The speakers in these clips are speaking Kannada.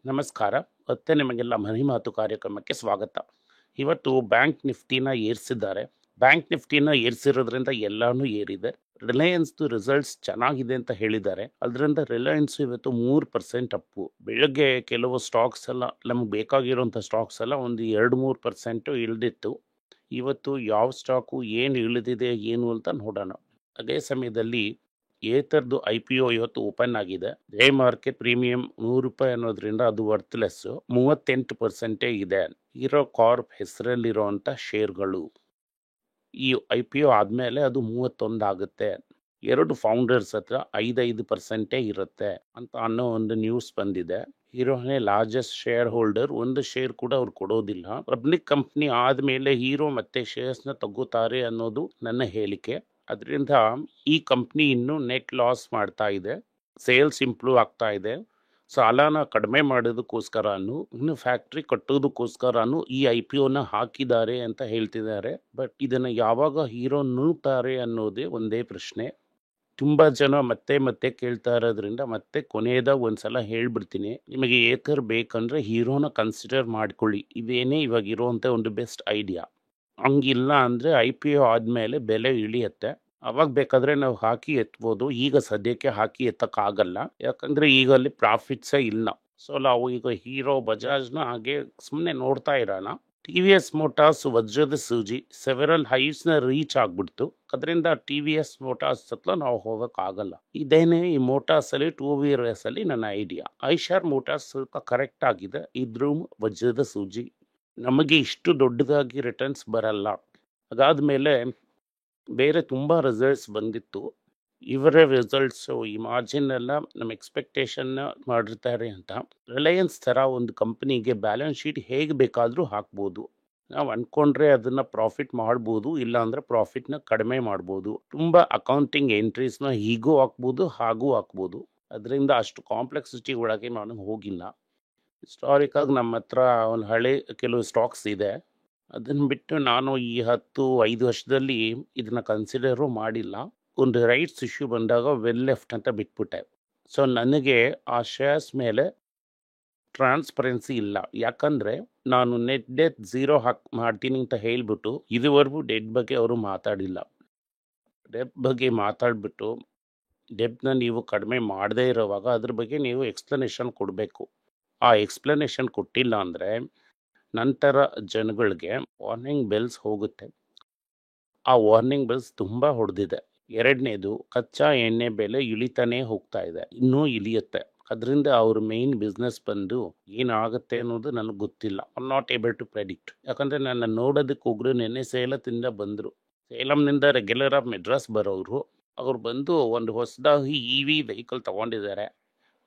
ನಮಸ್ಕಾರ. ಮತ್ತೆ ನಿಮಗೆಲ್ಲ ಮನಿ ಮಾತು ಕಾರ್ಯಕ್ರಮಕ್ಕೆ ಸ್ವಾಗತ. ಇವತ್ತು ಬ್ಯಾಂಕ್ ನಿಫ್ಟಿನ ಏರಿಸಿದ್ದಾರೆ. ಬ್ಯಾಂಕ್ ನಿಫ್ಟಿನ ಏರಿಸಿರೋದ್ರಿಂದ ಎಲ್ಲಾನು ಏರಿದೆ. ರಿಲಯನ್ಸ್‌ದು ರಿಸಲ್ಟ್ಸ್ ಚೆನ್ನಾಗಿದೆ ಅಂತ ಹೇಳಿದ್ದಾರೆ. ಅದರಿಂದ ರಿಲಯನ್ಸ್ ಇವತ್ತು 3% ಅಪ್ಪು. ಬೆಳಗ್ಗೆ ಕೆಲವು ಸ್ಟಾಕ್ಸ್ ಎಲ್ಲ ನಮ್ಗೆ ಬೇಕಾಗಿರುವಂಥ ಸ್ಟಾಕ್ಸ್ ಎಲ್ಲ ಒಂದು 2-3% ಇಳಿದಿತ್ತು. ಇವತ್ತು ಯಾವ ಸ್ಟಾಕು ಏನು ಇಳಿದಿದೆ ಏನು ಅಂತ ನೋಡೋಣ. ಅದೇ ಸಮಯದಲ್ಲಿ ಏತರ್ದು IPO ಇವತ್ತು ಓಪನ್ ಆಗಿದೆ. ಜೆ ಮಾರ್ಕೆಟ್ ಪ್ರೀಮಿಯಂ ₹100 ಅನ್ನೋದ್ರಿಂದ ಅದು ವರ್ತ್ಲೆಸ್ 38% ಇದೆ. ಹೀರೋ ಕಾರ್ಪ್ ಹೆಸರಲ್ಲಿರುವಂಥ ಶೇರ್ಗಳು. ಈ IPO ಆದಮೇಲೆ ಅದು 31 ಆಗುತ್ತೆ. 2 ಫೌಂಡರ್ಸ್ ಹತ್ರ 5% ಇರುತ್ತೆ ಅಂತ ಅನ್ನೋ ಒಂದು ನ್ಯೂಸ್ ಬಂದಿದೆ. ಹೀರೋನೇ ಲಾರ್ಜೆಸ್ಟ್ ಶೇರ್ ಹೋಲ್ಡರ್. ಒಂದು ಶೇರ್ ಕೂಡ ಅವ್ರು ಕೊಡೋದಿಲ್ಲ. ಪಬ್ಲಿಕ್ ಕಂಪ್ನಿ ಆದಮೇಲೆ ಹೀರೋ ಮತ್ತೆ ಶೇರ್ಸ್ನ ತಗೋತಾರೆ ಅನ್ನೋದು ನನ್ನ ಹೇಳಿಕೆ. ಅದರಿಂದ ಈ ಕಂಪ್ನಿ ಇನ್ನೂ ನೆಟ್ ಲಾಸ್ ಮಾಡ್ತಾ ಇದೆ. ಸೇಲ್ಸ್ ಇಂಪ್ರೂವ್ ಆಗ್ತಾ ಇದೆ. ಸಾಲನ ಕಡಿಮೆ ಮಾಡೋದಕ್ಕೋಸ್ಕರನೂ ಇನ್ನು ಫ್ಯಾಕ್ಟ್ರಿ ಕಟ್ಟೋದಕ್ಕೋಸ್ಕರನೂ ಈ IPOನ ಹಾಕಿದ್ದಾರೆ ಅಂತ ಹೇಳ್ತಿದ್ದಾರೆ. ಬಟ್ ಇದನ್ನು ಯಾವಾಗ ಹೀರೋ ನುಂಗ್ತಾರೆ ಅನ್ನೋದೇ ಒಂದೇ ಪ್ರಶ್ನೆ. ತುಂಬ ಜನ ಮತ್ತೆ ಮತ್ತೆ ಕೇಳ್ತಾ ಇರೋದ್ರಿಂದ ಮತ್ತೆ ಕೊನೆಯದಾಗ ಒಂದ್ಸಲ ಹೇಳ್ಬಿಡ್ತೀನಿ. ನಿಮಗೆ ಏತರ್ ಬೇಕಂದ್ರೆ ಹೀರೋನ ಕನ್ಸಿಡರ್ ಮಾಡ್ಕೊಳ್ಳಿ. ಇದೇನೇ ಇವಾಗ ಇರೋವಂಥ ಒಂದು ಬೆಸ್ಟ್ ಐಡಿಯಾ. ಹಂಗಿಲ್ಲ ಅಂದರೆ IPO ಆದಮೇಲೆ ಬೆಲೆ ಇಳಿಯುತ್ತೆ. ಅವಾಗ ಬೇಕಾದರೆ ನಾವು ಹಾಕಿ ಎತ್ಬೋದು. ಈಗ ಸದ್ಯಕ್ಕೆ ಹಾಕಿ ಎತ್ತಕ್ಕಾಗಲ್ಲ. ಯಾಕಂದರೆ ಈಗ ಅಲ್ಲಿ ಪ್ರಾಫಿಟ್ಸೇ ಇಲ್ಲ. ಸೊ ನಾವು ಈಗ ಹೀರೋ ಬಜಾಜ್ನ ಹಾಗೆ ಸುಮ್ಮನೆ ನೋಡ್ತಾ ಇರೋಣ. TVS ಮೋಟಾರ್ಸ್ ವಜ್ರದ ಸೂಜಿ ಸೆವೆರಲ್ ಹೈಟ್ಸ್ನ ರೀಚ್ ಆಗ್ಬಿಡ್ತು. ಅದರಿಂದ TVS ಮೋಟಾರ್ಸ್ ಹತ್ರ ನಾವು ಹೋಗೋಕ್ಕಾಗಲ್ಲ. ಇದೇನೇ ಈ ಮೋಟಾರ್ಸಲ್ಲಿ 2 ವೀಲರ್ಸಲ್ಲಿ ನನ್ನ ಐಡಿಯಾ. ಐಶರ್ ಮೋಟಾರ್ಸ್ ಸ್ವಲ್ಪ ಕರೆಕ್ಟ್ ಆಗಿದೆ. ಇದ್ರೂ ವಜ್ರದ ಸೂಜಿ. ನಮಗೆ ಇಷ್ಟು ದೊಡ್ಡದಾಗಿ ರಿಟರ್ನ್ಸ್ ಬರಲ್ಲ. ಅದಾದಮೇಲೆ ಬೇರೆ ತುಂಬ ರಿಸಲ್ಟ್ಸ್ ಬಂದಿತ್ತು. ಇವರೇ ರಿಸಲ್ಟ್ಸು ಈ ಮಾರ್ಜಿನ್ ಎಲ್ಲ ನಮ್ಮ ಎಕ್ಸ್ಪೆಕ್ಟೇಷನ್ನ ಮಾಡಿರ್ತಾರೆ ಅಂತ. ರಿಲಯನ್ಸ್ ಥರ ಒಂದು ಕಂಪ್ನಿಗೆ ಬ್ಯಾಲೆನ್ಸ್ ಶೀಟ್ ಹೇಗೆ ಬೇಕಾದರೂ ಹಾಕ್ಬೋದು. ನಾವು ಅಂದ್ಕೊಂಡ್ರೆ ಅದನ್ನು ಪ್ರಾಫಿಟ್ ಮಾಡ್ಬೋದು, ಇಲ್ಲಾಂದರೆ ಪ್ರಾಫಿಟ್ನ ಕಡಿಮೆ ಮಾಡ್ಬೋದು. ತುಂಬ ಅಕೌಂಟಿಂಗ್ ಎಂಟ್ರೀಸ್ನ ಹೀಗೂ ಹಾಕ್ಬೋದು, ಹಾಗೂ ಹಾಕ್ಬೋದು. ಅದರಿಂದ ಅಷ್ಟು ಕಾಂಪ್ಲೆಕ್ಸಿಟಿ ಒಳಗೆ ನಾನು ಹೋಗಿಲ್ಲ. ಹಿಸ್ಟಾರಿಕಾಗಿ ನಮ್ಮ ಹತ್ರ ಒಂದು ಹಳೆ ಕೆಲವು ಸ್ಟಾಕ್ಸ್ ಇದೆ. ಅದನ್ನು ಬಿಟ್ಟು ನಾನು ಈ 5 ವರ್ಷದಲ್ಲಿ ಇದನ್ನು ಕನ್ಸಿಡರು ಮಾಡಿಲ್ಲ. ಒಂದು ರೈಟ್ಸ್ ಇಶ್ಯೂ ಬಂದಾಗ ವೆಲ್ ಲೆಫ್ಟ್ ಅಂತ ಬಿಟ್ಬಿಟ್ಟೆ. ಸೊ ನನಗೆ ಆ ಶೇರ್ಸ್ ಮೇಲೆ ಟ್ರಾನ್ಸ್ಪರೆನ್ಸಿ ಇಲ್ಲ. ಯಾಕಂದರೆ ನಾನು ನೆಟ್ ಡೆತ್ 0 ಮಾಡ್ತೀನಿ ಅಂತ ಹೇಳಿಬಿಟ್ಟು ಇದುವರೆಗೂ ಡೆಟ್ ಬಗ್ಗೆ ಅವರು ಮಾತಾಡಿಲ್ಲ. ಡೆತ್ ಬಗ್ಗೆ ಮಾತಾಡಿಬಿಟ್ಟು ಡೆಬ್ನ ನೀವು ಕಡಿಮೆ ಮಾಡದೇ ಇರೋವಾಗ ಅದ್ರ ಬಗ್ಗೆ ನೀವು ಎಕ್ಸ್ಪ್ಲನೇಷನ್ ಕೊಡಬೇಕು. ಆ ಎಕ್ಸ್ಪ್ಲನೇಷನ್ ಕೊಟ್ಟಿಲ್ಲ ಅಂದರೆ ನಂತರ ಜನಗಳಿಗೆ ವಾರ್ನಿಂಗ್ ಬೆಲ್ಸ್ ಹೋಗುತ್ತೆ. ಆ ವಾರ್ನಿಂಗ್ ಬೆಲ್ಸ್ ತುಂಬ ಹೊಡೆದಿದೆ. ಎರಡನೇದು, ಕಚ್ಚಾ ಎಣ್ಣೆ ಬೆಲೆ ಇಳಿತಾನೇ ಹೋಗ್ತಾ ಇದೆ, ಇನ್ನೂ ಇಳಿಯುತ್ತೆ. ಅದರಿಂದ ಅವ್ರ ಮೇನ್ ಬಿಸ್ನೆಸ್ ಬಂದು ಏನಾಗುತ್ತೆ ಅನ್ನೋದು ನನಗೆ ಗೊತ್ತಿಲ್ಲ. I am not able to predict. ಯಾಕಂದರೆ ನನ್ನ ನೋಡೋದಕ್ಕೆ ಹೋಗ್ರು ನೆನ್ನೆ ಸೇಲದಿಂದ ಬಂದರು. ಸೇಲಂನಿಂದ ರೆಗ್ಯುಲರ್ ಆಗಿ ಮೆಡ್ರಾಸ್ ಬರೋರು. ಅವ್ರು ಬಂದು ಒಂದು ಹೊಸದಾಗಿ EV ವೆಹಿಕಲ್ ತೊಗೊಂಡಿದ್ದಾರೆ.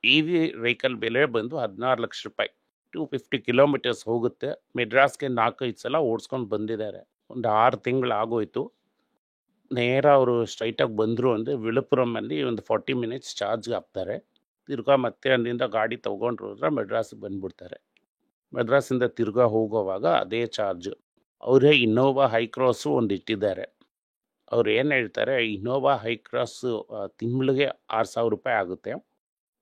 EV ವೆಹಿಕಲ್ ಬೆಲೆ ಬಂದು 16 ಲಕ್ಷ ರೂಪಾಯಿ. 250 ಕಿಲೋಮೀಟರ್ಸ್ ಹೋಗುತ್ತೆ. ಮೆಡ್ರಾಸ್ಗೆ 4-5 ಸಲ ಓಡಿಸ್ಕೊಂಡು ಬಂದಿದ್ದಾರೆ. ಒಂದು 6 ತಿಂಗಳು ಆಗೋಯ್ತು. ನೇರ ಅವರು ಸ್ಟ್ರೈಟಾಗಿ ಬಂದರು ಅಂದರೆ ವಿಳುಪುರಮಲ್ಲಿ ಒಂದು 40 ಮಿನಿಟ್ಸ್ ಚಾರ್ಜ್ಗೆ ಹಾಕ್ತಾರೆ. ತಿರ್ಗಾ ಮತ್ತೆ ಅಲ್ಲಿಂದ ಗಾಡಿ ತೊಗೊಂಡ್ರು ಅಂದರೆ ಮೆಡ್ರಾಸಿಗೆ ಬಂದುಬಿಡ್ತಾರೆ. ಮೆಡ್ರಾಸಿಂದ ತಿರ್ಗಾ ಹೋಗೋವಾಗ ಅದೇ ಚಾರ್ಜು. ಅವರೇ ಇನ್ನೋವಾ ಹೈಕ್ರಾಸು ಒಂದು ಇಟ್ಟಿದ್ದಾರೆ. ಅವ್ರು ಏನು ಹೇಳ್ತಾರೆ, ಇನ್ನೋವಾ ಹೈಕ್ರಾಸು ತಿಂಗಳಿಗೆ 6,000 ರೂಪಾಯಿ ಆಗುತ್ತೆ.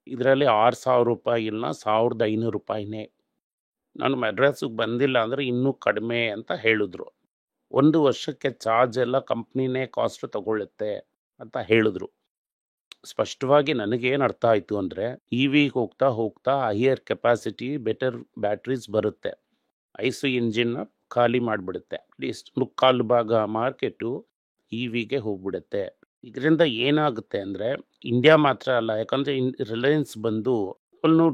ಇದರಲ್ಲಿ 6,000 ರೂಪಾಯಿ ಇಲ್ಲ, 1,500 ರೂಪಾಯಿನೇ. ನಾನು ಮೆಡ್ರಾಸಿಗೆ ಬಂದಿಲ್ಲ ಅಂದರೆ ಇನ್ನೂ ಕಡಿಮೆ ಅಂತ ಹೇಳಿದ್ರು. 1 ವರ್ಷಕ್ಕೆ ಚಾರ್ಜ್ ಎಲ್ಲ ಕಂಪ್ನಿನೇ ಕಾಸ್ಟ್ ತಗೊಳ್ಳುತ್ತೆ ಅಂತ ಹೇಳಿದ್ರು. ಸ್ಪಷ್ಟವಾಗಿ ನನಗೇನು ಅರ್ಥ ಆಯಿತು ಅಂದರೆ EVಗೆ ಹೋಗ್ತಾ ಹೋಗ್ತಾ ಹೈಯರ್ ಕೆಪಾಸಿಟಿ ಬೆಟರ್ ಬ್ಯಾಟ್ರೀಸ್ ಬರುತ್ತೆ. ಐಸು ಇಂಜಿನ್ನ ಖಾಲಿ ಮಾಡಿಬಿಡುತ್ತೆ. ಅಟ್ಲೀಸ್ಟ್ 3/4 ಭಾಗ ಮಾರ್ಕೆಟು EVಗೆ ಹೋಗ್ಬಿಡುತ್ತೆ. ಇದರಿಂದ ಏನಾಗುತ್ತೆ ಅಂದರೆ ಇಂಡಿಯಾ ಮಾತ್ರ ಅಲ್ಲ, ಯಾಕಂದರೆ ರಿಲಯನ್ಸ್ ಬಂದು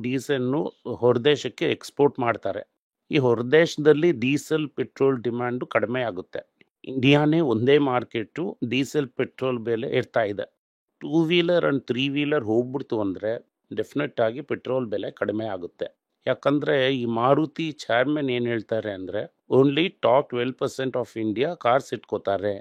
ಡೀಸೆಲ್ನು ಹೊರದೇಶಕ್ಕೆ ಎಕ್ಸ್ಪೋರ್ಟ್ ಮಾಡ್ತಾರೆ. ಈ ಹೊರದೇಶದಲ್ಲಿ ಡೀಸೆಲ್ ಪೆಟ್ರೋಲ್ ಡಿಮ್ಯಾಂಡು ಕಡಿಮೆ ಆಗುತ್ತೆ. ಇಂಡಿಯಾನೇ ಒಂದೇ ಮಾರ್ಕೆಟು ಡೀಸೆಲ್ ಪೆಟ್ರೋಲ್ ಬೆಲೆ ಇರ್ತಾ ಇದೆ. 2 ವೀಲರ್ ಆ್ಯಂಡ್ 3 ವೀಲರ್ ಹೋಗ್ಬಿಡ್ತು ಅಂದರೆ ಡೆಫಿನೆಟ್ ಆಗಿ ಪೆಟ್ರೋಲ್ ಬೆಲೆ ಕಡಿಮೆ ಆಗುತ್ತೆ. ಯಾಕಂದರೆ ಈ ಮಾರುತಿ ಚೇರ್ಮನ್ ಏನು ಹೇಳ್ತಾರೆ ಅಂದರೆ only top 12% of India cars ಇಟ್ಕೋತಾರೆ.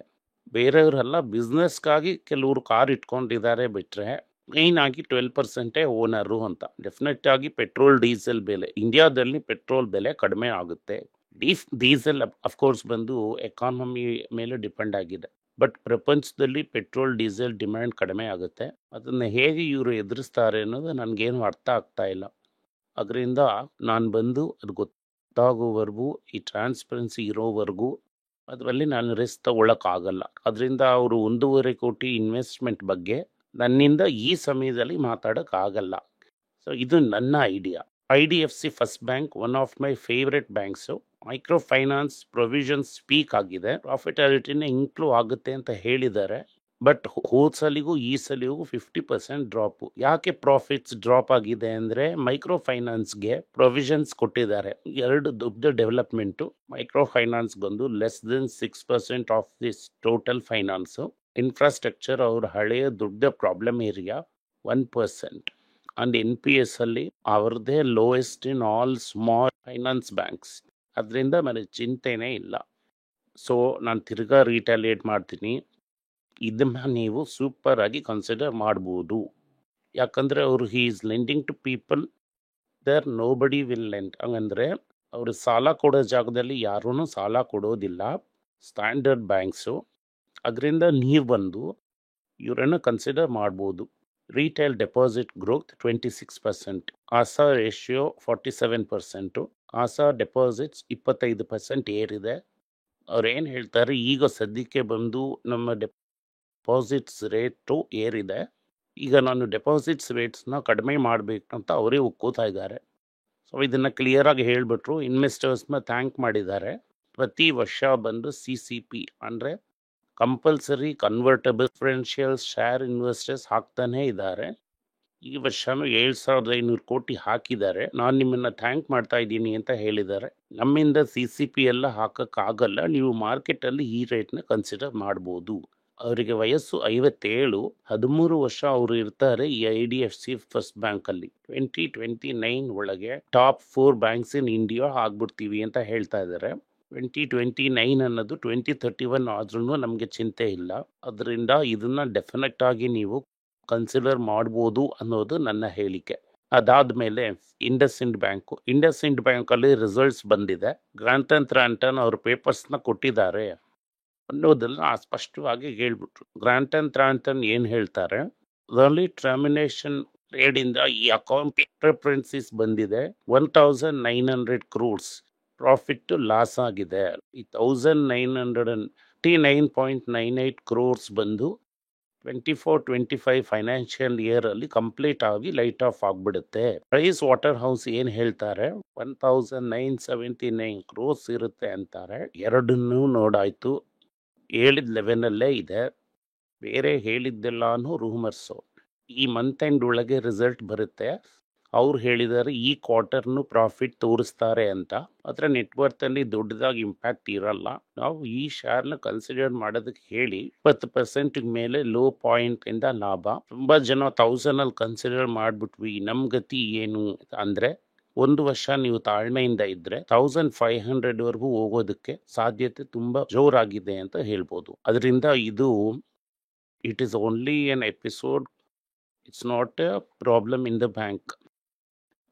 ಬೇರೆಯವರೆಲ್ಲ ಬಿಸ್ನೆಸ್ಗಾಗಿ ಕೆಲವರು ಕಾರ್ ಇಟ್ಕೊಂಡಿದ್ದಾರೆ ಬಿಟ್ಟರೆ ಮೇಯ್ನಾಗಿ 12% ಓನರು ಅಂತ. ಡೆಫಿನೆಟ್ ಆಗಿ ಪೆಟ್ರೋಲ್ ಡೀಸೆಲ್ ಬೆಲೆ ಇಂಡಿಯಾದಲ್ಲಿ ಪೆಟ್ರೋಲ್ ಬೆಲೆ ಕಡಿಮೆ ಆಗುತ್ತೆ. ಡೀಸೆಲ್ ಅಫ್ಕೋರ್ಸ್ ಬಂದು ಎಕಾನಮಿ ಮೇಲೆ ಡಿಪೆಂಡ್ ಆಗಿದೆ. ಬಟ್ ಪ್ರಪಂಚದಲ್ಲಿ ಪೆಟ್ರೋಲ್ ಡೀಸೆಲ್ ಡಿಮ್ಯಾಂಡ್ ಕಡಿಮೆ ಆಗುತ್ತೆ. ಅದನ್ನು ಹೇಗೆ ಇವರು ಎದುರಿಸ್ತಾರೆ ಅನ್ನೋದು ನನಗೇನು ಅರ್ಥ ಆಗ್ತಾ ಇಲ್ಲ. ಅದರಿಂದ ನಾನು ಬಂದು ಅದು ಗೊತ್ತಾಗೋವರೆಗೂ, ಈ ಟ್ರಾನ್ಸ್ಪರೆನ್ಸಿ ಇರೋವರೆಗೂ ಅದರಲ್ಲಿ ನಾನು ರಿಸ್ಕ್ ತಗೊಳ್ಳೋಕ್ಕಾಗಲ್ಲ. ಅದರಿಂದ ಅವರು 1.5 ಕೋಟಿ ಇನ್ವೆಸ್ಟ್ಮೆಂಟ್ ಬಗ್ಗೆ ನನ್ನಿಂದ ಈ ಸಮಯದಲ್ಲಿ ಮಾತಾಡೋಕ್ಕಾಗಲ್ಲ. ಸೊ ಇದು ನನ್ನ idea. IDFC first bank one of my favourite banks. Micro finance provision speak ಆಗಿದೆ, ಪ್ರಾಫಿಟಾಲಿಟಿನೇ ಇಂಕ್ಲೂವ್ ಆಗುತ್ತೆ ಅಂತ ಹೇಳಿದ್ದಾರೆ. ಬಟ್ ಹೋದ ಸಲಿಗೂ ಈ ಸಲಿಗೂ 50% ಡ್ರಾಪು. ಯಾಕೆ ಪ್ರಾಫಿಟ್ಸ್ ಡ್ರಾಪ್ ಆಗಿದೆ ಅಂದರೆ ಮೈಕ್ರೋ ಫೈನಾನ್ಸ್ಗೆ ಪ್ರೊವಿಷನ್ಸ್ ಕೊಟ್ಟಿದ್ದಾರೆ. ಎರಡು ದೊಡ್ಡ ಡೆವಲಪ್ಮೆಂಟು. ಮೈಕ್ರೋ ಫೈನಾನ್ಸ್ ಬಂದು less than 6% of this total finance. Infrastructure ಅವ್ರ ಹಳೆಯ ದೊಡ್ಡ ಪ್ರಾಬ್ಲಮ್ ಏರಿಯಾ 1%. ಅಂಡ್ NPS ಅಲ್ಲಿ ಅವ್ರದ್ದೇ lowest in all small finance banks. ಅದರಿಂದ ನನಗೆ ಚಿಂತೆನೇ ಇಲ್ಲ. ಸೊ ನಾನು ತಿರ್ಗಾ ರಿಟಾಲಿಯೇಟ್ ಮಾಡ್ತೀನಿ, ಇದನ್ನ ನೀವು ಸೂಪರ್ ಆಗಿ ಕನ್ಸಿಡರ್ ಮಾಡ್ಬೋದು. ಯಾಕಂದರೆ ಅವರು he is lending to people there nobody will lend. ಹಂಗಂದರೆ ಅವರು ಸಾಲ ಕೊಡೋ ಜಾಗದಲ್ಲಿ ಯಾರೂ ಸಾಲ ಕೊಡೋದಿಲ್ಲ, ಸ್ಟ್ಯಾಂಡರ್ಡ್ ಬ್ಯಾಂಕ್ಸು. ಅದರಿಂದ ನೀವು ಬಂದು ಇವರನ್ನು ಕನ್ಸಿಡರ್ ಮಾಡ್ಬೋದು. Retail deposit growth 26%, Asa ratio 47%, Asa deposits 25% ಏರಿದೆ. ಅವ್ರು ಏನು ಹೇಳ್ತಾರೆ, ಈಗ ಸದ್ಯಕ್ಕೆ ಬಂದು ನಮ್ಮ ಡೆಪಾಸಿಟ್ಸ್ ರೇಟು ಏರಿದೆ, ಈಗ ನಾನು ಡೆಪಾಸಿಟ್ಸ್ ರೇಟ್ಸ್ನ ಕಡಿಮೆ ಮಾಡಬೇಕು ಅಂತ ಅವರೇ ಒಪ್ಕೋತಾ ಇದ್ದಾರೆ. ಸೊ ಇದನ್ನು ಕ್ಲಿಯರಾಗಿ ಹೇಳಿಬಿಟ್ರು. ಇನ್ವೆಸ್ಟರ್ಸ್ನ ಥ್ಯಾಂಕ್ ಮಾಡಿದ್ದಾರೆ. ಪ್ರತಿ ವರ್ಷ ಬಂದು CCP ಅಂದರೆ compulsory convertible preferential share investors ಹಾಕ್ತಾನೇ ಇದ್ದಾರೆ. ಈ ವರ್ಷನೂ 7,500 ಕೋಟಿ ಹಾಕಿದ್ದಾರೆ. ನಾನು ನಿಮ್ಮನ್ನು ಥ್ಯಾಂಕ್ ಮಾಡ್ತಾ ಇದ್ದೀನಿ ಅಂತ ಹೇಳಿದ್ದಾರೆ. ನಮ್ಮಿಂದ CCP ಎಲ್ಲ ಹಾಕೋಕ್ಕಾಗಲ್ಲ, ನೀವು ಮಾರ್ಕೆಟಲ್ಲಿ ಈ ರೇಟ್ನ ಕನ್ಸಿಡರ್ ಮಾಡ್ಬೋದು. ಅವರಿಗೆ ವಯಸ್ಸು 57, 13 ವರ್ಷ ಅವರು ಇರ್ತಾರೆ ಈ IDFC ಫಸ್ಟ್ ಬ್ಯಾಂಕಲ್ಲಿ. 2029 ಒಳಗೆ ಟಾಪ್ 4 ಬ್ಯಾಂಕ್ಸ್ ಇನ್ ಇಂಡಿಯಾ ಆಗ್ಬಿಡ್ತೀವಿ ಅಂತ ಹೇಳ್ತಾ ಇದ್ದಾರೆ. 2029 ಅನ್ನೋದು 2031 ಆದ್ರೂ ನಮಗೆ ಚಿಂತೆ ಇಲ್ಲ. ಅದರಿಂದ ಇದನ್ನ ಡೆಫಿನೆಟ್ ಆಗಿ ನೀವು ಕನ್ಸಿಡರ್ ಮಾಡ್ಬೋದು ಅನ್ನೋದು ನನ್ನ ಹೇಳಿಕೆ. ಅದಾದಮೇಲೆ ಇಂಡಸ್ಇಂಡ್ ಬ್ಯಾಂಕು. ಇಂಡಸ್ಇಂಡ್ ಬ್ಯಾಂಕಲ್ಲಿ ರಿಸಲ್ಟ್ಸ್ ಬಂದಿದೆ. ಗ್ರಾಂಟನ್ ಥ್ರಾಂಟನ್ ಅವ್ರ ಪೇಪರ್ಸ್ನ ಕೊಟ್ಟಿದ್ದಾರೆ ಅನ್ನೋದನ್ನ ಸ್ಪಷ್ಟವಾಗಿ ಹೇಳ್ಬಿಟ್ರು. ಗ್ರಾಂಟನ್ ಥ್ರಾಂಟನ್ ಏನು ಹೇಳ್ತಾರೆ, ಅರ್ಲಿ ಟರ್ಮಿನೇಷನ್ ರೇಡಿಂದ ಈ ಅಕೌಂಟ್ ಇಂಟರ್ಪ್ರೆನ್ಸಿಸ್ ಬಂದಿದೆ. 1,900 crores ಪ್ರಾಫಿಟ್ ಲಾಸ್ ಆಗಿದೆ. ಈ 1,999.98 crores ಬಂದು 24-25 ಫೈನಾನ್ಷಿಯಲ್ ಇಯರಲ್ಲಿ ಕಂಪ್ಲೀಟ್ ಆಗಿ ಲೈಟ್ ಆಫ್ ಆಗಿಬಿಡುತ್ತೆ. ಪ್ರೈಸ್ ವಾಟರ್ ಹೌಸ್ ಏನು ಹೇಳ್ತಾರೆ, 1,979 crores ಇರುತ್ತೆ ಅಂತಾರೆ. ಎರಡನ್ನೂ ನೋಡಾಯ್ತು, ಹೇಳಿದ ಲೆವೆನಲ್ಲೇ ಇದೆ. ಬೇರೆ ಹೇಳಿದ್ದೆಲ್ಲಾನು ರೂಮರ್ಸು. ಈ ಮಂತ್ ಎಂಡ್ ಒಳಗೆ ರಿಸಲ್ಟ್ ಬರುತ್ತೆ. ಅವ್ರು ಹೇಳಿದ್ದಾರೆ ಈ ಕ್ವಾರ್ಟರ್ನು ಪ್ರಾಫಿಟ್ ತೋರಿಸ್ತಾರೆ ಅಂತ. ಅದರ ನೆಟ್ವರ್ತಲ್ಲಿ ದೊಡ್ಡದಾಗಿ ಇಂಪ್ಯಾಕ್ಟ್ ಇರಲ್ಲ. ನಾವು ಈ ಶೇರ್ನ ಕನ್ಸಿಡರ್ ಮಾಡೋದಕ್ಕೆ ಹೇಳಿ 20% ಮೇಲೆ ಲೋ ಪಾಯಿಂಟಿಂದ ಲಾಭ. ತುಂಬ ಜನ 1000 ಕನ್ಸಿಡರ್ ಮಾಡಿಬಿಟ್ವಿ, ನಮ್ಮ ಗತಿ ಏನು ಅಂದರೆ, ಒಂದು ವರ್ಷ ನೀವು ತಾಳ್ಮೆಯಿಂದ ಇದ್ದರೆ 1,500ವರೆಗೂ ಹೋಗೋದಕ್ಕೆ ಸಾಧ್ಯತೆ ತುಂಬ ಜೋರಾಗಿದೆ ಅಂತ ಹೇಳ್ಬೋದು. ಅದರಿಂದ ಇದು it is only N episode, it's not A problem in the bank.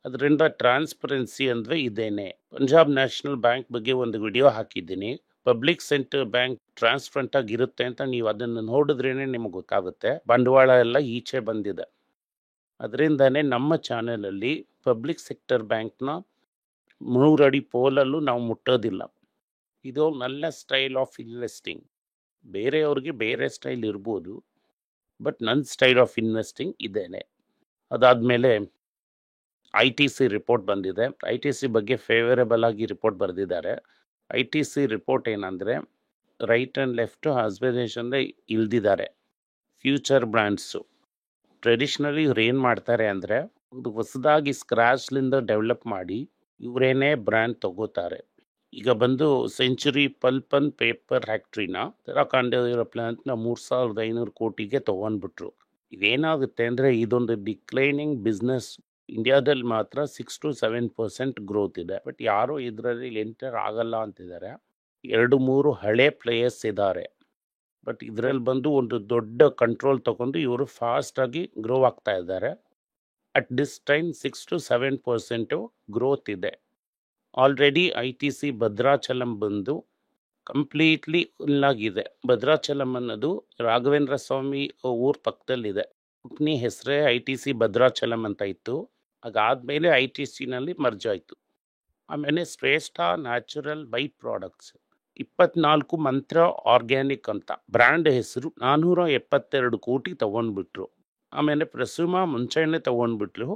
ಅದರಿಂದ ಟ್ರಾನ್ಸ್ಪರೆನ್ಸಿ ಅಂದರೆ ಇದೇನೆ. ಪಂಜಾಬ್ ನ್ಯಾಷನಲ್ ಬ್ಯಾಂಕ್ ಬಗ್ಗೆ ಒಂದು ವಿಡಿಯೋ ಹಾಕಿದ್ದೀನಿ. ಪಬ್ಲಿಕ್ ಸೆಕ್ಟರ್ ಬ್ಯಾಂಕ್ ಟ್ರಾನ್ಸ್ಪರೆಂಟ್ ಆಗಿರುತ್ತೆ ಅಂತ ನೀವು ಅದನ್ನು ನೋಡಿದ್ರೇನೆ ನಿಮಗೆ ಗೊತ್ತಾಗುತ್ತೆ. ಬಂಡವಾಳ ಎಲ್ಲ ಈಚೆ ಬಂದಿದೆ. ಅದರಿಂದನೇ ನಮ್ಮ ಚಾನೆಲಲ್ಲಿ ಪಬ್ಲಿಕ್ ಸೆಕ್ಟರ್ ಬ್ಯಾಂಕ್ನ 3 ಅಡಿ ಪೋಲಲ್ಲೂ ನಾವು ಮುಟ್ಟೋದಿಲ್ಲ. ಇದು ನನ್ನ ಸ್ಟೈಲ್ ಆಫ್ ಇನ್ವೆಸ್ಟಿಂಗ್. ಬೇರೆಯವ್ರಿಗೆ ಬೇರೆ ಸ್ಟೈಲ್ ಇರ್ಬೋದು, ಬಟ್ ನನ್ನ ಸ್ಟೈಲ್ ಆಫ್ ಇನ್ವೆಸ್ಟಿಂಗ್ ಇದೇನೆ. ಅದಾದಮೇಲೆ ITC ರಿಪೋರ್ಟ್ ಬಂದಿದೆ. ITC ಬಗ್ಗೆ ಫೇವರೇಬಲ್ ಆಗಿ ರಿಪೋರ್ಟ್ ಬರೆದಿದ್ದಾರೆ. ITC ರಿಪೋರ್ಟ್ ಏನಂದರೆ, ರೈಟ್ ಆ್ಯಂಡ್ ಲೆಫ್ಟ್ ಆಸ್ಪಿರೇಷನ್ದೇ ಇಲ್ದಿದ್ದಾರೆ. ಫ್ಯೂಚರ್ ಬ್ರ್ಯಾಂಡ್ಸು ಟ್ರೆಡಿಷ್ನಲಿ ಇವ್ರು ಏನು ಮಾಡ್ತಾರೆ ಅಂದರೆ, ಒಂದು ಹೊಸದಾಗಿ ಸ್ಕ್ರ್ಯಾಚ್ಲಿಂದ ಡೆವಲಪ್ ಮಾಡಿ ಇವರೇನೇ ಬ್ರ್ಯಾಂಡ್ ತಗೋತಾರೆ. ಈಗ ಬಂದು ಸೆಂಚುರಿ ಪಲ್ಪ್ ಅಂಡ್ ಪೇಪರ್ ಫ್ಯಾಕ್ಟ್ರಿನ ಉತ್ತರಾಖಂಡ ಪ್ಲಾಂಟ್ನ 3,500 ಕೋಟಿಗೆ ತೊಗೊಂಡ್ಬಿಟ್ರು. ಇದೇನಾಗುತ್ತೆ ಅಂದರೆ, ಇದೊಂದು ಡಿಕ್ಲೈನಿಂಗ್ ಬಿಸ್ನೆಸ್. ಇಂಡಿಯಾದಲ್ಲಿ ಮಾತ್ರ 6-7% ಗ್ರೋತ್ ಇದೆ, ಬಟ್ ಯಾರೂ ಇದರಲ್ಲಿ ಎಂಟರ್ ಆಗಲ್ಲ ಅಂತಿದ್ದಾರೆ. 2-3 ಹಳೆ ಪ್ಲೇಯರ್ಸ್ ಇದ್ದಾರೆ, ಬಟ್ ಇದರಲ್ಲಿ ಬಂದು ಒಂದು ದೊಡ್ಡ ಕಂಟ್ರೋಲ್ ತಗೊಂಡು ಇವರು ಫಾಸ್ಟಾಗಿ ಗ್ರೋ ಆಗ್ತಾ ಇದ್ದಾರೆ. ಅಟ್ ದಿಸ್ ಟೈಮ್ 6-7% ಗ್ರೋತ್ ಇದೆ. ಆಲ್ರೆಡಿ ITC ಭದ್ರಾಚಲಂ ಬಂದು ಕಂಪ್ಲೀಟ್ಲಿ ಫುಲ್ಲಾಗಿದೆ. ಭದ್ರಾಚಲಂ ಅನ್ನೋದು ರಾಘವೇಂದ್ರ ಸ್ವಾಮಿ ಊರ ಪಕ್ಕದಲ್ಲಿದೆ. ಕಂಪ್ನಿ ಹೆಸರೇ ITC ಭದ್ರಾಚಲಂ ಅಂತ ಇತ್ತು. ಅದಾದಮೇಲೆ ಐ ಟಿ ಸಿನಲ್ಲಿ ಮರ್ಜ್ ಆಯಿತು. ಆಮೇಲೆ ಶ್ರೇಷ್ಠ ನ್ಯಾಚುರಲ್ ಬೈ ಪ್ರಾಡಕ್ಟ್ಸ್ 24 ಮಂತ್ರ ಆರ್ಗ್ಯಾನಿಕ್ ಅಂತ ಬ್ರ್ಯಾಂಡ್ ಹೆಸರು 472 ಕೋಟಿ ತಗೊಂಡ್ಬಿಟ್ರು. ಆಮೇಲೆ ಪ್ರಸುಮಾ ಮುಂಚೆನೆ ತಗೊಂಡ್ಬಿಟ್ರು,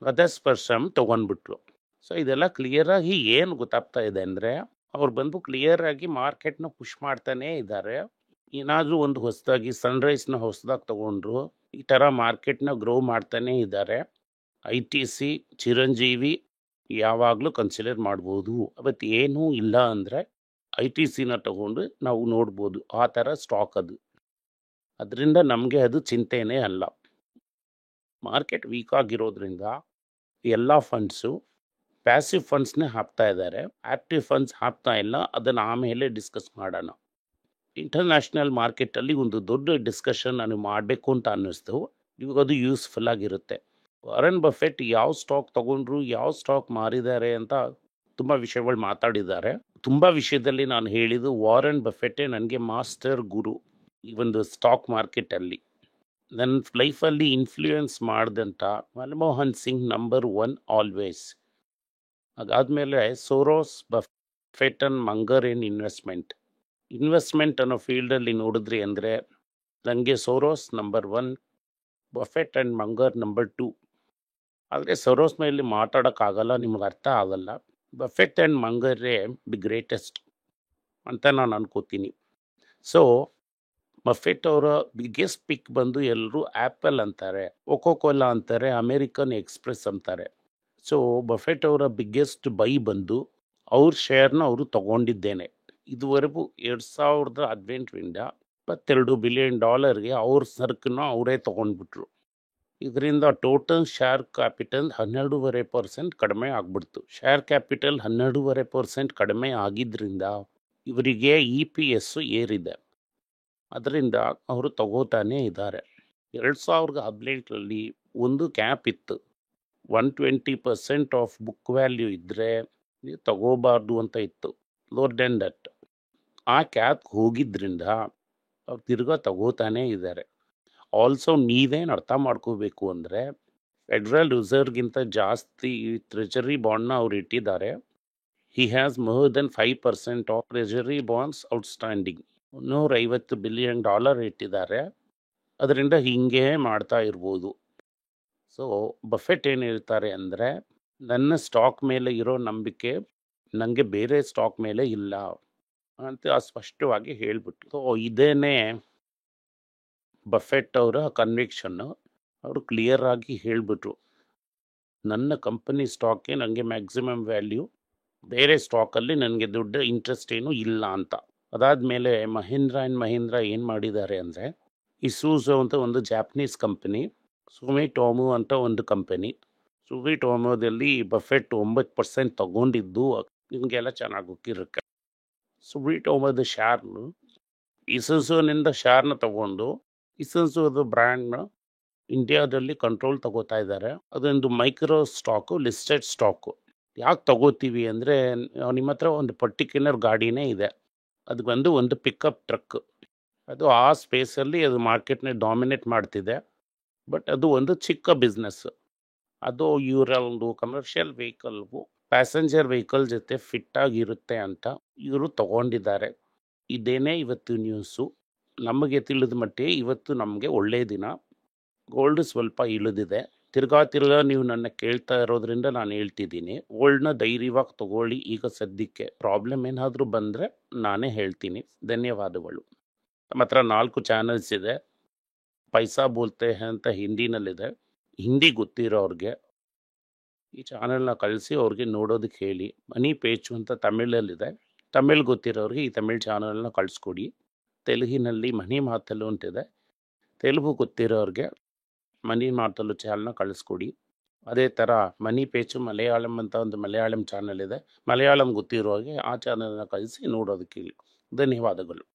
ಹೃದಯಸ್ಪರ್ಶಮ್ ತಗೊಂಡ್ಬಿಟ್ರು. ಸೊ ಇದೆಲ್ಲ ಕ್ಲಿಯರಾಗಿ ಏನು ಗೊತ್ತಾಗ್ತಾ ಇದೆ ಅಂದರೆ, ಅವ್ರು ಬಂದು ಕ್ಲಿಯರಾಗಿ ಮಾರ್ಕೆಟ್ನ ಪುಷ್ ಮಾಡ್ತಾನೇ ಇದ್ದಾರೆ. ಏನಾದರೂ ಒಂದು ಹೊಸದಾಗಿ ಸನ್ರೈಸ್ನ ಹೊಸದಾಗಿ ತಗೊಂಡ್ರು, ಈ ಥರ ಮಾರ್ಕೆಟ್ನ ಗ್ರೋ ಮಾಡ್ತಾನೇ ಇದ್ದಾರೆ. ಐ ಟಿ ಸಿ ಚಿರಂಜೀವಿ ಯಾವಾಗಲೂ ಕನ್ಸಿಡರ್ ಮಾಡ್ಬೋದು. ಅವತ್ತು ಏನೂ ಇಲ್ಲ ಅಂದರೆ ಐ ಟಿ ಸಿನ ತಗೊಂಡು ನಾವು ನೋಡ್ಬೋದು, ಆ ಥರ ಸ್ಟಾಕ್ ಅದು. ಅದರಿಂದ ನಮಗೆ ಅದು ಚಿಂತೆನೇ ಅಲ್ಲ. ಮಾರ್ಕೆಟ್ ವೀಕ್ ಆಗಿರೋದ್ರಿಂದ ಎಲ್ಲ ಫಂಡ್ಸು ಪ್ಯಾಸಿವ್ ಫಂಡ್ಸ್ನೇ ಹಾಕ್ತಾ ಇದ್ದಾರೆ, ಆ್ಯಕ್ಟಿವ್ ಫಂಡ್ಸ್ ಹಾಕ್ತಾ ಇಲ್ಲ. ಅದನ್ನು ಆಮೇಲೆ ಡಿಸ್ಕಸ್ ಮಾಡೋಣ. ಇಂಟರ್ನ್ಯಾಷನಲ್ ಮಾರ್ಕೆಟಲ್ಲಿ ಒಂದು ದೊಡ್ಡ ಡಿಸ್ಕಷನ್ ನಾನು ಮಾಡಬೇಕು ಅಂತ ಅನ್ನಿಸ್ತು. ಇವಾಗ ಅದು ಯೂಸ್ಫುಲ್ ಆಗಿರುತ್ತೆ. ವಾರನ್ ಬಫೆಟ್ ಯಾವ ಸ್ಟಾಕ್ ತಗೊಂಡ್ರು, ಯಾವ ಸ್ಟಾಕ್ ಮಾರಿದ್ದಾರೆ ಅಂತ ತುಂಬ ವಿಷಯಗಳು ಮಾತಾಡಿದ್ದಾರೆ. ತುಂಬ ವಿಷಯದಲ್ಲಿ ನಾನು ಹೇಳಿದ್ದು ವಾರನ್ ಬಫೆಟ್ಟೇ ನನಗೆ ಮಾಸ್ಟರ್ ಗುರು ಈ ಒಂದು ಸ್ಟಾಕ್ ಮಾರ್ಕೆಟಲ್ಲಿ. ನನ್ನ ಲೈಫಲ್ಲಿ ಇನ್ಫ್ಲೂಯೆನ್ಸ್ ಮಾಡಿದಂಥ ಮನಮೋಹನ್ ಸಿಂಗ್ ನಂಬರ್ 1 ಆಲ್ವೇಸ್. ಅದಾದಮೇಲೆ Soros, Buffett and Munger in investment ಅನ್ನೋ ಫೀಲ್ಡಲ್ಲಿ ನೋಡಿದ್ರಿ ಅಂದರೆ ನನಗೆ Soros number 1, Buffett and Munger number 2. ಆದರೆ ಸೋರೋಸ್ ಮೇಲೆ ಮಾತಾಡೋಕ್ಕಾಗಲ್ಲ, ನಿಮ್ಗೆ ಅರ್ಥ ಆಗಲ್ಲ. ಬಫೆಟ್ ಆ್ಯಂಡ್ ಮಂಗರೇ ದಿ ಗ್ರೇಟೆಸ್ಟ್ ಅಂತ ನಾನು ಅನ್ಕೋತೀನಿ. ಸೊ ಬಫೆಟ್ ಅವರ ಬಿಗ್ಗೆಸ್ಟ್ ಪಿಕ್ ಬಂದು ಎಲ್ಲರೂ ಆ್ಯಪಲ್ ಅಂತಾರೆ, ಕೋಕೋ-ಕೋಲಾ ಅಂತಾರೆ, ಅಮೇರಿಕನ್ ಎಕ್ಸ್ಪ್ರೆಸ್ ಅಂತಾರೆ. ಸೊ ಬಫೆಟ್ ಅವರ ಬಿಗ್ಗೆಸ್ಟ್ ಬೈ ಬಂದು ಅವ್ರ ಶೇರ್ನ ಅವರು ತಗೊಂಡಿದ್ದೇನೆ. ಇದುವರೆಗೂ 2018ರಿಂದ $22 ಬಿಲಿಯನ್ ಅವ್ರ ಸರಕನ್ನ ಅವರೇ ತೊಗೊಂಡ್ಬಿಟ್ರು. ಇದರಿಂದ ಟೋಟಲ್ ಶೇರ್ ಕ್ಯಾಪಿಟಲ್ 12.5% ಕಡಿಮೆ ಆಗ್ಬಿಡ್ತು. ಶೇರ್ ಕ್ಯಾಪಿಟಲ್ 12.5% ಕಡಿಮೆ ಆಗಿದ್ದರಿಂದ ಇವರಿಗೆ EPS ಏರಿದೆ. ಅದರಿಂದ ಅವರು ತಗೋತಾನೇ ಇದ್ದಾರೆ. 2018ರಲ್ಲಿ ಒಂದು ಕ್ಯಾಪ್ ಇತ್ತು, 120% ಆಫ್ ಬುಕ್ ವ್ಯಾಲ್ಯೂ ಇದ್ದರೆ ನೀವು ತಗೋಬಾರ್ದು ಅಂತ ಇತ್ತು, ಲೋರ್ ದೆನ್ ದಟ್. ಆ ಕ್ಯಾಪ್ ಹೋಗಿದ್ರಿಂದ ಅವ್ರು ತಿರ್ಗಾ ತಗೋತಾನೇ ಇದ್ದಾರೆ. ಆಲ್ಸೋ ನೀವೇನು ಅರ್ಥ ಮಾಡ್ಕೋಬೇಕು ಅಂದರೆ, ಫೆಡ್ರಲ್ ರಿಸರ್ವ್ಗಿಂತ ಜಾಸ್ತಿ ಟ್ರೆಜರಿ ಬಾಂಡ್ನ ಅವ್ರು ಇಟ್ಟಿದ್ದಾರೆ. He has more than 5% of treasury bonds outstanding. $150 billion ಇಟ್ಟಿದ್ದಾರೆ. ಅದರಿಂದ ಹಿಂಗೆ ಮಾಡ್ತಾ ಇರ್ಬೋದು. ಸೊ ಬಫೆಟ್ ಏನು ಹೇಳ್ತಾರೆ ಅಂದರೆ, ನನ್ನ ಸ್ಟಾಕ್ ಮೇಲೆ ಇರೋ ನಂಬಿಕೆ ನನಗೆ ಬೇರೆ ಸ್ಟಾಕ್ ಮೇಲೆ ಇಲ್ಲ ಅಂತ ಸ್ಪಷ್ಟವಾಗಿ ಹೇಳ್ಬಿಟ್ಟು. ಸೊ ಇದೇನೇ ಬಫೆಟ್ ಅವರ ಕನ್ವಿಕ್ಷನ್ನು. ಅವರು ಕ್ಲಿಯರ್ ಆಗಿ ಹೇಳಿಬಿಟ್ರು, ನನ್ನ ಕಂಪನಿ ಸ್ಟಾಕ್ಗೆ ನನಗೆ ಮ್ಯಾಕ್ಸಿಮಮ್ ವ್ಯಾಲ್ಯೂ, ಬೇರೆ ಸ್ಟಾಕಲ್ಲಿ ನನಗೆ ದೊಡ್ಡ ಇಂಟ್ರೆಸ್ಟ್ ಏನೂ ಇಲ್ಲ ಅಂತ. ಅದಾದಮೇಲೆ ಮಹೀಂದ್ರ ಆ್ಯಂಡ್ ಮಹೀಂದ್ರ ಏನು ಮಾಡಿದ್ದಾರೆ ಅಂದರೆ, ಇಸೂಝು ಅಂತ ಒಂದು ಜಾಪನೀಸ್ ಕಂಪನಿ, ಸುಮಿಟೊಮೊ ಅಂತ ಒಂದು ಕಂಪನಿ. ಸುಮಿಟೊಮೊದಲ್ಲಿ ಬಫೆಟ್ 9% ತಗೊಂಡಿದ್ದು ನಿಮಗೆಲ್ಲ ಚೆನ್ನಾಗಿ ಗೊತ್ತಿರುತ್ತೆ. ಸುಮಿಟೊಮೊದ ಶೇರ್ನು ಇಸೂಝುನಿಂದ ಶೇರ್ನ ತಗೊಂಡು ಇಸೂಝುದ ಬ್ರ್ಯಾಂಡ್ನ ಇಂಡಿಯಾದಲ್ಲಿ ಕಂಟ್ರೋಲ್ ತಗೋತಾ ಇದ್ದಾರೆ. ಅದೊಂದು ಮೈಕ್ರೋ ಸ್ಟಾಕು, ಲಿಸ್ಟೆಡ್ ಸ್ಟಾಕು. ಯಾಕೆ ತಗೋತೀವಿ ಅಂದರೆ, ನಿಮ್ಮ ಹತ್ರ ಒಂದು ಪರ್ಟಿಕ್ಯುಲರ್ ಗಾಡಿನೇ ಇದೆ, ಅದು ಬಂದು ಒಂದು ಪಿಕಪ್ ಟ್ರಕ್. ಅದು ಆ ಸ್ಪೇಸಲ್ಲಿ ಅದು ಮಾರ್ಕೆಟ್ನ ಡಾಮಿನೇಟ್ ಮಾಡ್ತಿದೆ. ಬಟ್ ಅದು ಒಂದು ಚಿಕ್ಕ ಬಿಸ್ನೆಸ್. ಅದು ಇವರ ಒಂದು ಕಮರ್ಷಿಯಲ್ ವೆಹಿಕಲ್ಗೂ ಪ್ಯಾಸೆಂಜರ್ ವೆಹಿಕಲ್ ಜೊತೆ ಫಿಟ್ಟಾಗಿರುತ್ತೆ ಅಂತ ಇವರು ತಗೊಂಡಿದ್ದಾರೆ. ಇದೇನೇ ಇವತ್ತು ನ್ಯೂಸು. ನಮಗೆ ತಿಳಿದ ಮಟ್ಟಿಗೆ ಇವತ್ತು ನಮಗೆ ಒಳ್ಳೆಯ ದಿನ. ಗೋಲ್ಡ್ ಸ್ವಲ್ಪ ಇಳಿದಿದೆ. ತಿರ್ಗಾ ನೀವು ನನ್ನ ಕೇಳ್ತಾ ಇರೋದ್ರಿಂದ ನಾನು ಹೇಳ್ತಿದ್ದೀನಿ, ಗೋಲ್ಡ್ನ ಧೈರ್ಯವಾಗಿ ತಗೊಳ್ಳಿ. ಈಗ ಸದ್ಯಕ್ಕೆ ಪ್ರಾಬ್ಲಮ್ ಏನಾದರೂ ಬಂದರೆ ನಾನೇ ಹೇಳ್ತೀನಿ. ಧನ್ಯವಾದಗಳು. ನಮ್ಮ ಹತ್ರ 4 ಚಾನಲ್ಸ್ ಇದೆ. ಪೈಸಾ ಬೋಲ್ತೆ ಹೈ ಅಂತ ಹಿಂದಿನಲ್ಲಿದೆ. ಹಿಂದಿ ಗೊತ್ತಿರೋರಿಗೆ ಈ ಚಾನಲ್ನ ಕಳಿಸಿ ಅವ್ರಿಗೆ ನೋಡೋದಕ್ಕೆ ಹೇಳಿ. ಮನಿ ಪೇಚು ಅಂತ ತಮಿಳಲ್ಲಿದೆ. ತಮಿಳ್ ಗೊತ್ತಿರೋರಿಗೆ ಈ ತಮಿಳ್ ಚಾನಲ್ನ ಕಳಿಸ್ಕೊಡಿ. ತೆಲುಗಿನಲ್ಲಿ ಮನಿ ಮಾತಲ್ಲೂ ಅಂತಿದೆ. ತೆಲುಗು ಗೊತ್ತಿರೋರಿಗೆ ಮನಿ ಮಾತಲ್ಲೂ ಚಾನಲ್ನ ಕಳಿಸ್ಕೊಡಿ. ಅದೇ ಥರ ಮನಿ ಪೇಚು ಮಲಯಾಳಂ ಅಂತ ಒಂದು ಮಲಯಾಳಂ ಚಾನಲ್ ಇದೆ. ಮಲಯಾಳಂ ಗೊತ್ತಿರೋರಿಗೆ ಆ ಚಾನಲ್ನ ಕಳಿಸಿ ನೋಡೋದಕ್ಕೆ ಹೇಳಿ. ಧನ್ಯವಾದಗಳು.